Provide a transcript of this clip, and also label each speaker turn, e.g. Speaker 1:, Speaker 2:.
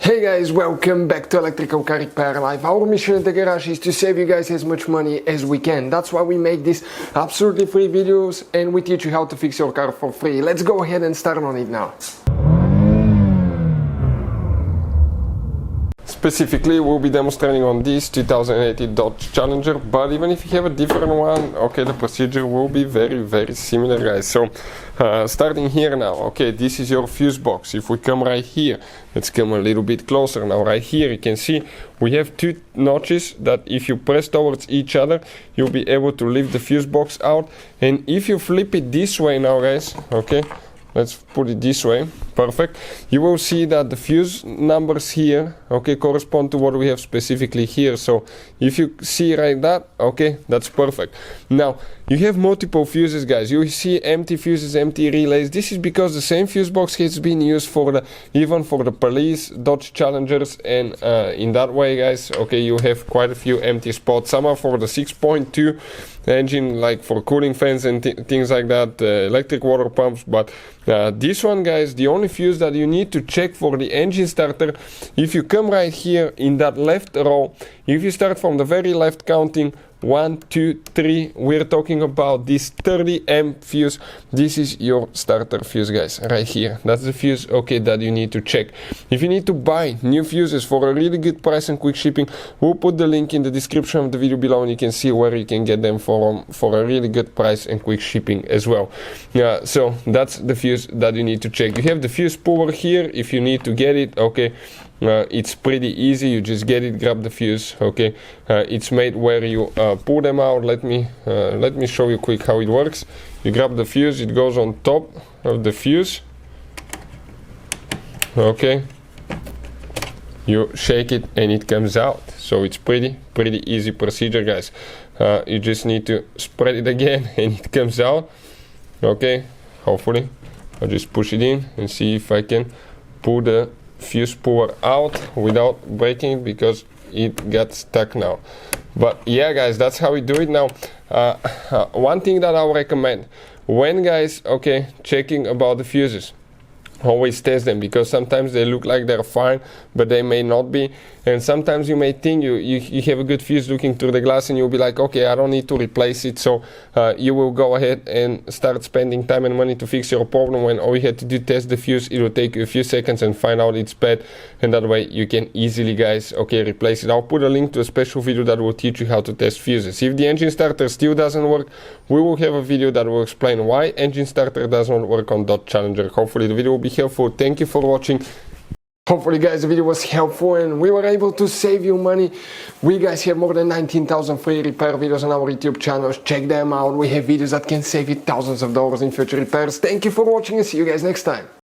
Speaker 1: Hey guys, welcome back to Electrical Car Repair Live. Our mission at the garage is to save you guys as much money as we can. That's why we make these absolutely free videos and we teach you how to fix your car for free. Let's go ahead and start on it now. Specifically, we'll be demonstrating on this 2018 Dodge Challenger, but even if you have a different one, okay, the procedure will be very similar, guys. So starting here now, okay, this is your fuse box. If we come right here, let's come a little bit closer now. Right here you can see we have two notches that if you press towards each other, you'll be able to lift the fuse box out. And if you flip it this way now, guys, okay, let's put it this way, perfect, you will see that the fuse numbers here, okay, correspond to what we have specifically here. So if you see right that, okay, that's perfect. Now you have multiple fuses, guys. You see empty fuses, empty relays. This is because the same fuse box has been used for even for the police Dodge Challengers, and in that way, guys, okay, you have quite a few empty spots. Some are for the 6.2 engine, like for cooling fans and things like that, electric water pumps. But this one, guys, the only fuse that you need to check for the engine starter, if you come right here in that left row, if you start from the very left counting 1, 2, 3, we're talking about this 30 amp fuse. This is your starter fuse, guys, right here. That's the fuse, okay, that you need to check. If you need to buy new fuses for a really good price and quick shipping, we'll put the link in the description of the video below, and you can see where you can get them for a really good price and quick shipping as well. Yeah, so that's the fuse that you need to check. You have the fuse puller here if you need to get it, okay. It's pretty easy. You just get it, grab the fuse, okay. It's made where you pull them out. Let me show you quick how it works. You grab the fuse, it goes on top of the fuse, okay. You shake it and it comes out. So it's pretty easy procedure, guys. You just need to spread it again and it comes out, okay. Hopefully I'll just push it in and see if I can pull the fuse puller out without breaking it, because it got stuck now. But yeah, guys, that's how we do it now. One thing that I'll recommend when, guys, okay, checking about the fuses, always test them, because sometimes they look like they're fine but they may not be. And sometimes you may think you have a good fuse looking through the glass and you'll be like, okay, I don't need to replace it. So you will go ahead and start spending time and money to fix your problem, when all you had to do test the fuse. It will take you a few seconds and find out it's bad, and that way you can easily, guys, okay, replace it. I'll put a link to a special video that will teach you how to test fuses. If the engine starter still doesn't work, we will have a video that will explain why engine starter does not work on Dodge Challenger. Hopefully the video will be helpful. Thank you for watching. Hopefully, guys, the video was helpful and we were able to save you money. We, guys, have more than 19,000 free repair videos on our YouTube channels. Check them out. We have videos that can save you thousands of dollars in future repairs. Thank you for watching and see you guys next time.